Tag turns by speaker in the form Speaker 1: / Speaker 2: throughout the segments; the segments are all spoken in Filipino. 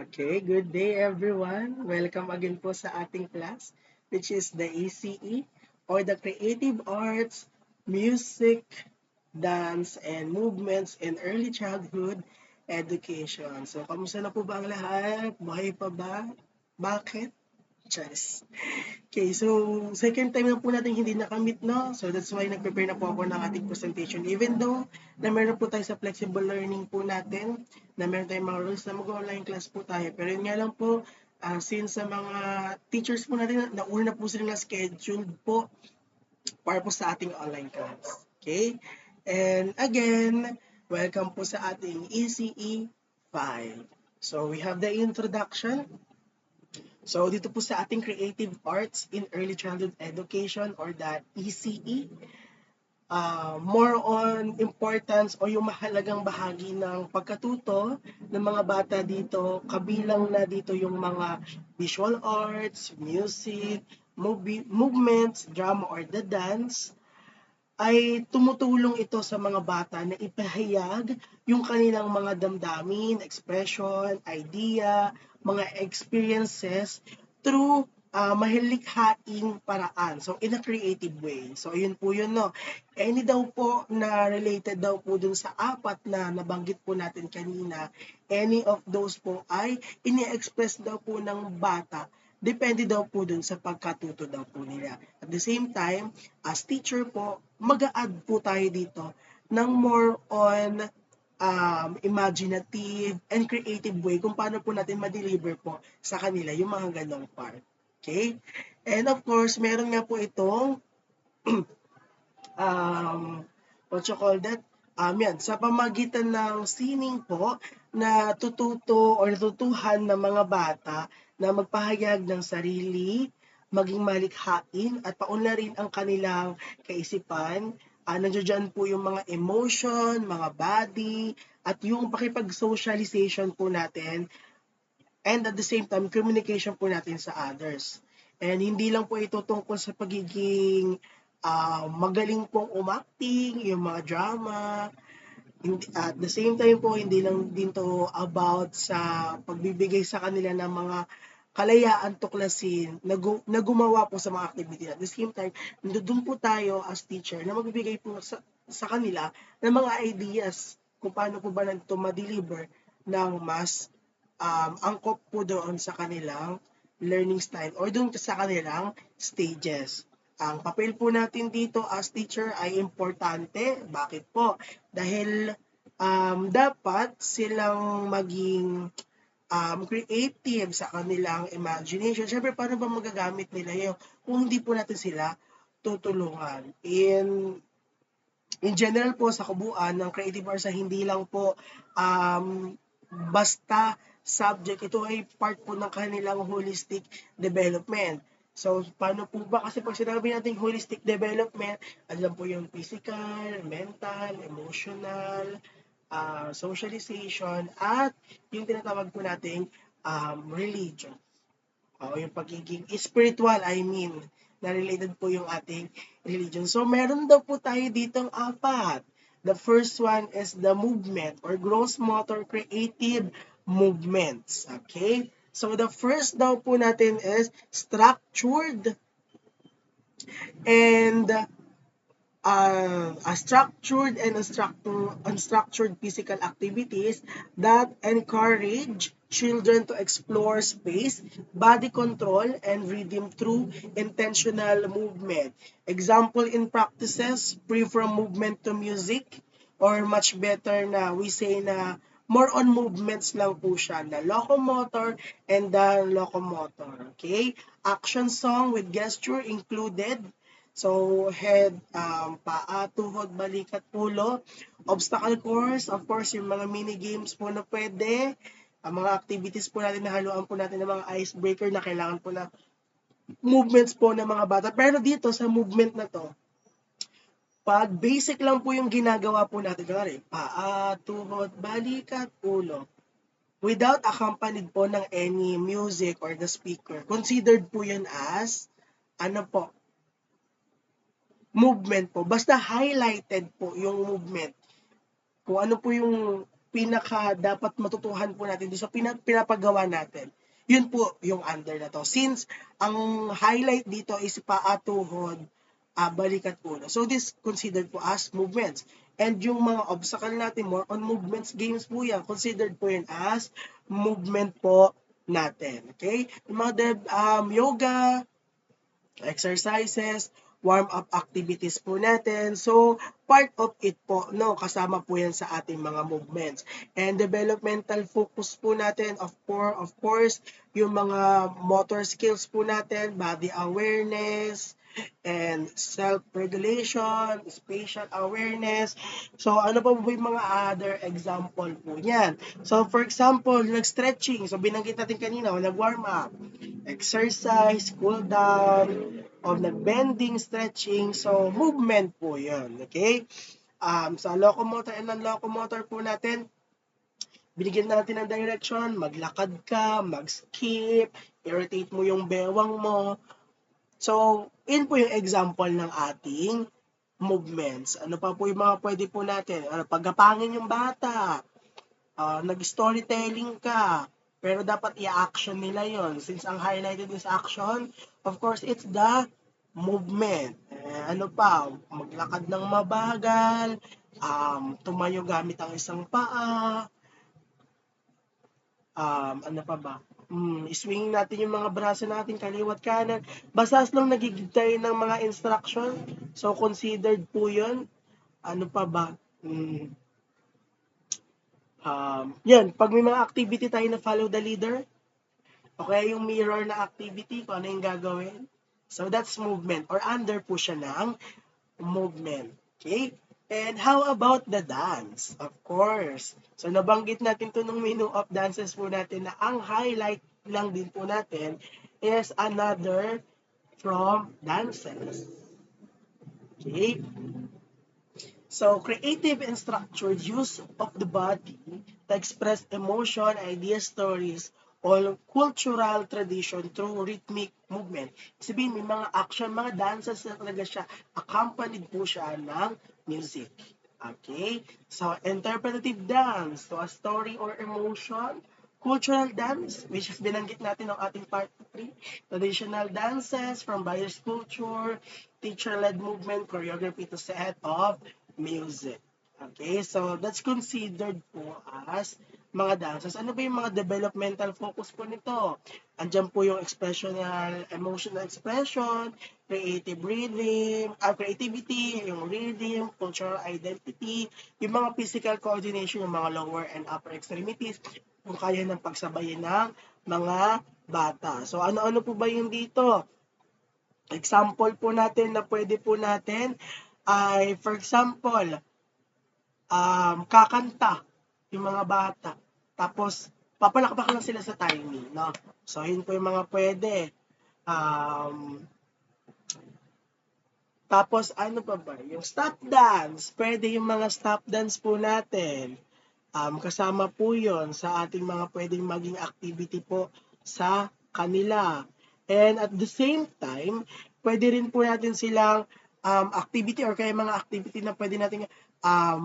Speaker 1: Okay, good day everyone. Welcome again po sa ating class, which is the ECE or the Creative Arts, Music, Dance, and Movements in Early Childhood Education. So, kamusta na po ba ang lahat? Buhay pa ba? Bakit? Charis. Okay, so second time na po natin hindi nakamit, no? So that's why nag-prepare na po ako ng ating presentation. Even though na meron po tayo sa flexible learning po natin, na meron tayong mga rules na mag-online class po tayo. Pero yun nga lang po, since sa mga teachers po natin, nauna na po sila na scheduled po para po sa ating online class. Okay? And again, welcome po sa ating ECE 5. So we have the introduction. So, dito po sa ating Creative Arts in Early Childhood Education or the ECE, more on importance o yung mahalagang bahagi ng pagkatuto ng mga bata dito, kabilang na dito yung mga visual arts, music, movements, drama or the dance, ay tumutulong ito sa mga bata na ipahayag yung kanilang mga damdamin, expression, idea, mga experiences through mahilikhaing paraan. So, in a creative way. So, yun po yun, no? Any daw po na related daw po dun sa apat na nabanggit po natin kanina, any of those po ay ini-express daw po ng bata. Depende daw po dun sa pagkatuto daw po nila. At the same time, as teacher po, mag-a-add po tayo dito ng more on imaginative and creative way kung paano po natin ma-deliver po sa kanila yung mga ganong part. Okay? And of course, meron nga po itong what you call that? Yan, sa pamagitan ng sining po na tututo or tutuhan ng mga bata na magpahayag ng sarili, maging malikhain at paunlarin ang kanilang kaisipan. Nandiyan po yung mga emotion, mga body, at yung pakipag-socialization po natin and at the same time, communication po natin sa others. And hindi lang po ito tungkol sa pagiging magaling pong umacting, yung mga drama. At the same time po, hindi lang din to about sa pagbibigay sa kanila ng mga kalayaan tuklasin na gumawa po sa mga activity. At the same time, doon po tayo as teacher na magbibigay po sa kanila ng mga ideas kung paano po ba nito ma-deliver ng mas angkop po doon sa kanilang learning style or doon sa kanilang stages. Ang papel po natin dito as teacher ay importante. Bakit po? Dahil dapat silang maging creative sa kanilang imagination. Siyempre, paano ba magagamit nila yun kung hindi po natin sila tutulungan? In general po, sa kabuuan ng creative arts ay hindi lang po basta subject. Ito ay part po ng kanilang holistic development. So, paano po ba? Kasi pag sinabi natin holistic development, alam po yung physical, mental, emotional, socialization, at yung tinatawag po nating religion. O yung pagiging spiritual, I mean, na related po yung ating religion. So, meron daw po tayo ditong apat. The first one is the movement or gross motor creative movements. Okay? So, the first daw po natin is structured and structured and unstructured physical activities that encourage children to explore space, body control, and rhythm through intentional movement. Example in practices, free from movement to music, or much better na we say na more on movements lang po siya, the locomotor and the locomotor. Okay? Action song with gesture included. So, head, paa, tuhod, balikat, pulo. Obstacle course, of course, yung mga mini games po na pwede. Ang mga activities po natin, nahaluan po natin ng mga icebreaker na kailangan po na movements po ng mga bata. Pero dito, sa movement na to, pag basic lang po yung ginagawa po natin, kunwari, paa, tuhod, balikat, ulo, without accompanied po ng any music or the speaker, considered po yun as, ano po, movement po. Basta highlighted po yung movement. Kung ano po yung pinaka dapat matutuhan po natin doon sa pinapagawa natin. Yun po yung under na to. Since ang highlight dito is paa, tuhod, balikat, ulo. So this considered po as movements. And yung mga obstacle natin, more on movements games po yan. Considered po yan as movement po natin. Okay? Yung mga yoga, exercises, warm-up activities po natin. So, part of it po, no, kasama po yan sa ating mga movements. And developmental focus po natin, of course, yung mga motor skills po natin, body awareness, and self-regulation, spatial awareness. So, ano pa po yung mga other example po yan? So, for example, nag-stretching. So, binanggit natin kanina, nag-warm up, exercise, cool down, of nag-bending, stretching. So, movement po yun. Okay? Sa locomotor and non-locomotor po natin, binigyan natin ng direction, maglakad ka, mag-skip, irritate mo yung bewang mo. So, yun po yung example ng ating movements. Ano pa po yung mga pwede po natin? Paggapangin yung bata, nag-storytelling ka, pero dapat i-action nila yon. Since ang highlighted is action, of course, it's the movement. Ano pa? Maglakad ng mabagal, tumayo gamit ang isang paa, ano pa ba? Swing natin yung mga braso natin, kaliwat kanan. Basta as long nagigig tayo ng mga instruction, so considered po yun. Ano pa ba? Yan, pag may mga activity tayo na follow the leader, okay, yung mirror na activity, kung ano yung gagawin. So, that's movement or under po siya ng movement. Okay? And how about the dance? Of course. So, nabanggit natin to nung menu of dances po natin na ang highlight lang din po natin is another from dances. Okay? So, creative and structured use of the body to express emotion, ideas, stories, or cultural tradition through rhythmic movement. Sabihin, may mga action, mga dances na talaga siya, accompanied po siya ng music. Okay? So, interpretative dance, so a story or emotion, cultural dance, which is binanggit natin ng ating part 3, traditional dances from various culture, teacher-led movement, choreography to set of music. Okay, so that's considered po as mga dances. Ano ba yung mga developmental focus po nito? Andiyan po yung expressional, emotional expression, creative rhythm, creativity, yung rhythm, cultural identity, yung mga physical coordination, yung mga lower and upper extremities, kung kaya ng pagsabayin ng mga bata. So ano-ano po ba yung dito? Example po natin na pwede po natin ay, for example, kakanta yung mga bata. Tapos, papalakpak lang sila sa timing, no? So, yun po yung mga pwede. Tapos, ano pa ba? Yung stop dance. Pwede yung mga stop dance po natin. Kasama po yun sa ating mga pwedeng maging activity po sa kanila. And at the same time, pwede rin po natin silang activity or kaya mga activity na pwede natin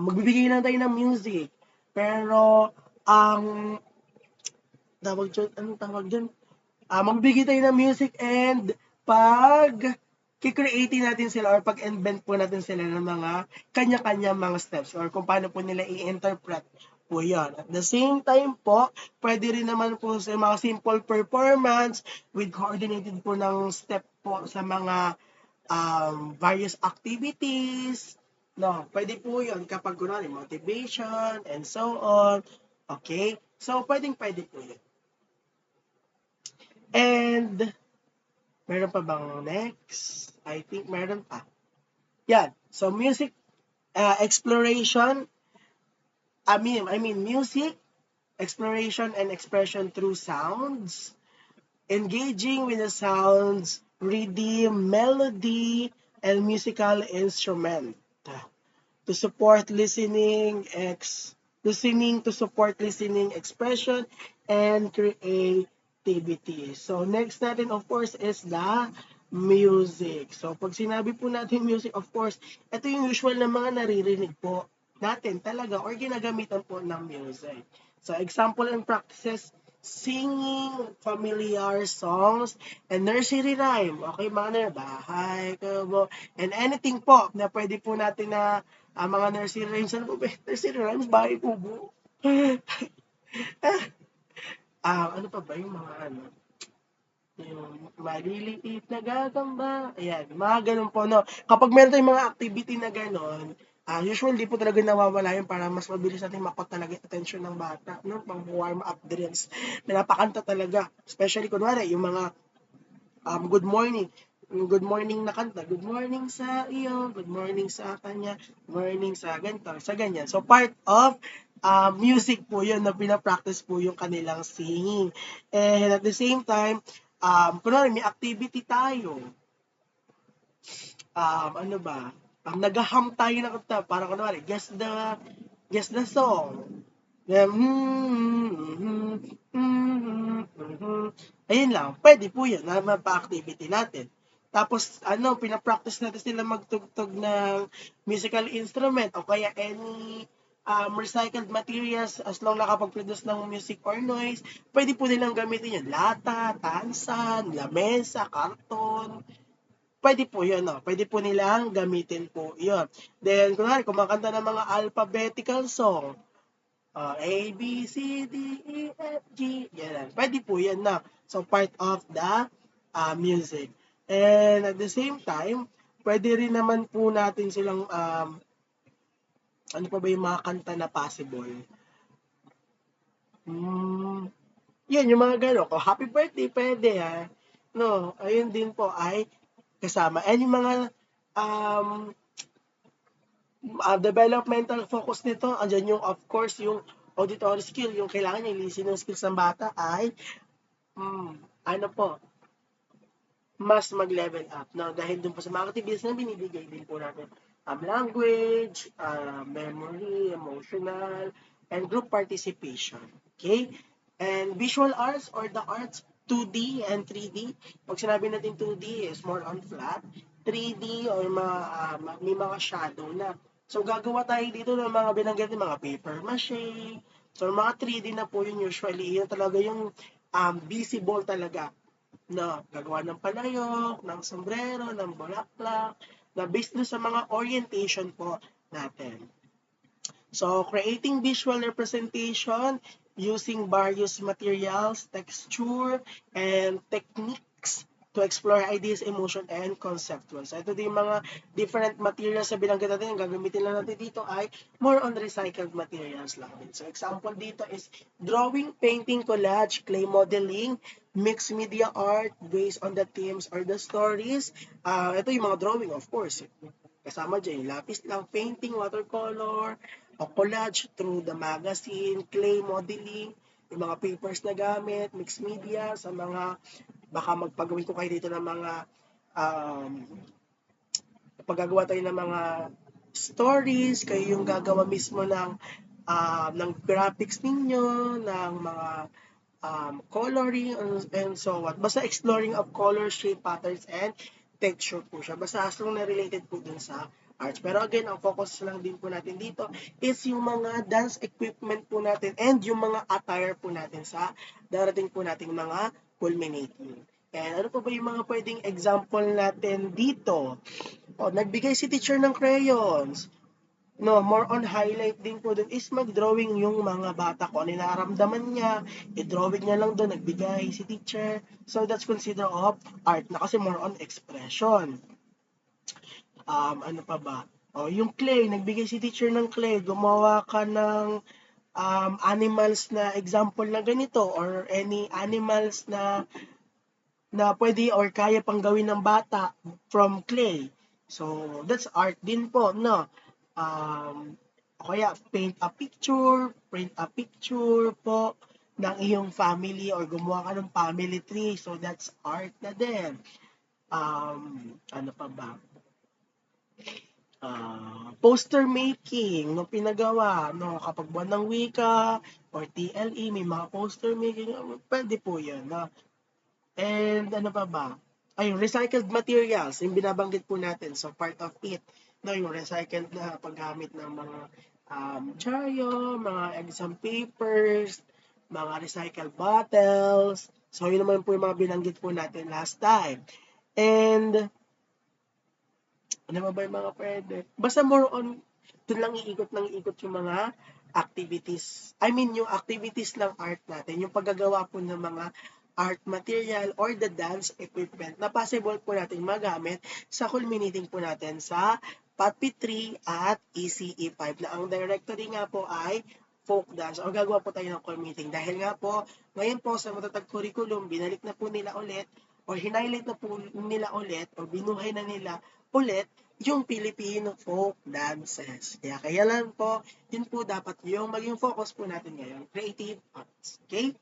Speaker 1: magbibigay lang tayo ng music. Pero ang anong tawag dyan? Magbibigay tayo ng music and pag kikreate natin sila or pag-invent po natin sila ng mga kanya-kanya mga steps or kung paano po nila i-interpret po yan. At the same time po, pwede rin naman po sa mga simple performance with coordinated po ng step po sa mga various activities. No, pwede po yun kapag kunwari motivation and so on. Okay? So, pwede po yun. And, meron pa bang next? I think meron pa. Yan. So, music exploration. I mean, music, exploration and expression through sounds. Engaging with the sounds, rhythm, melody, and musical instrument. To support listening, to support listening, expression, and creativity. So, next natin, of course, is the music. So, pag sinabi po natin music, of course, ito yung usual na mga naririnig po. natin talaga or ginagamitan po ng music. So example and practices, singing familiar songs and nursery rhyme. Okay, mga bahay, kubo, and anything po na pwede po natin na mga nursery rhymes. Ano po ba? Nursery rhymes, bahay, kubo. Ano pa ba yung mga yung maliliit na gagamba. Ayan, mga ganun po, no? Kapag meron tayong mga activity na ganun, usually po talaga nawawala yun para mas mabilis natin makot talaga yung attention ng bata, no? Pang warm up drills. Na napakanta talaga. Especially, kunwari, yung mga good morning. Yung good morning na kanta. Good morning sa iyo, good morning sa kanya, good morning sa ganito, sa ganyan. So, part of music po yun na pinapractice po yung kanilang singing. And at the same time, kunwari may activity tayo, ano ba, nag-hum tayo na kanta, para kunwari, guess the song. Ayun lang, pwede po yun na mapa-activity natin. Tapos, pinapractice natin sila magtugtog ng musical instrument o kaya any recycled materials as long nakapag-produce ng music or noise, pwede po nilang gamitin yun. Lata, tansan, lamesa, karton, pwede po yun, no? Pwede po nilang gamitin po yun. Then, kunwari, kumakanta ng mga alphabetical song, A, B, C, D, E, F, G, yan. Pwede po yan na. So, part of the music. And at the same time, pwede rin naman po natin silang, ano pa ba yung mga kanta na possible? Yan, yung mga gano'n. Kung happy birthday, pwede ha. No, ayun din po ay kasama. And yung mga um, developmental focus nito, andyan yung, of course, yung auditory skill, yung kailangan yung listening skills ng bata ay, ano po, mas mag-level up. No? Dahil dun po sa mga activities na binibigay din po natin, language, memory, emotional, and group participation. Okay? And visual arts or the arts 2D and 3D. Pag sinabi natin 2D is more on flat. 3D or may mga shadow na. So gagawa tayo dito ng mga binanggit ng mga paper mache. So mga 3D na po yun usually. Yun talaga yung visible talaga na gagawa ng palayok, ng sombrero, ng bulaklak, na based sa mga orientation po natin. So, creating visual representation using various materials, texture, and techniques to explore ideas, emotion, and conceptual. So, ito din yung mga different materials na binanggit natin. Ang gagamitin lang natin dito ay more on recycled materials lang din. So, example dito is drawing, painting, collage, clay modeling, mixed media art based on the themes or the stories. Ito yung mga drawing, of course. Kasama dyan yung lapis lang, painting, watercolor, o collage through the magazine, clay modeling, yung mga papers na gamit, mixed media, sa mga baka magpagawin ko kayo dito ng mga um, paggagawa tayo ng mga stories, kayo yung gagawa mismo ng graphics ninyo, ng mga coloring and so on. Basta exploring of color, shape, patterns, and texture po siya. Basta as long na related po dun sa arts. Pero again, ang focus lang din po natin dito is yung mga dance equipment po natin and yung mga attire po natin sa darating po nating mga culminating. And ano po ba yung mga pwedeng example natin dito? Nagbigay si teacher ng crayons. No, more on highlight din po dun is mag-drawing yung mga bata ko. Ano yung nararamdaman niya, i-drawing niya lang doon, nagbigay si teacher. So, that's considered of art na kasi more on expression. Ano pa ba? Yung clay, nagbigay si teacher ng clay, gumawa ka ng animals na example na ganito or any animals na pwede or kaya pang gawin ng bata from clay. So, that's art din po, no? Kaya print a picture po ng iyong family or gumawa ka ng family tree. So, that's art na din. Ano pa ba? Poster making, no, pinagawa, no, kapag buwan ng wika or TLE, may mga poster making, pwede po yun, no? And ano pa ba? Yung recycled materials, yung binabanggit po natin. So, part of it, no, yung recycled na paggamit ng mga dyaryo, mga exam papers, mga recycled bottles. So, yun naman po yung mga binanggit po natin last time. And, ano ba yung mga pwede? Basta more on, dun lang iikot yung mga activities. I mean, yung activities ng art natin, yung paggagawa po ng mga art material or the dance equipment na possible po natin magamit sa culminating po natin sa PATP 3 at ECE 5 na ang directory nga po ay folk dance o gagawa po tayo ng culminating. Dahil nga po, ngayon po sa matatag curriculum, binalik na po nila ulit o hinighlight na po nila ulit o binuhay na nila ulit yung Filipino folk dances. Kaya lang po, yun po dapat yung maging focus po natin ngayon, creative arts. Okay?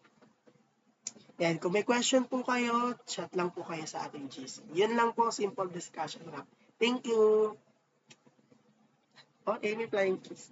Speaker 1: Yan, kung may question po kayo, chat lang po kayo sa ating GC. Yun lang po, simple discussion lang. Thank you. Okay, may flying kiss.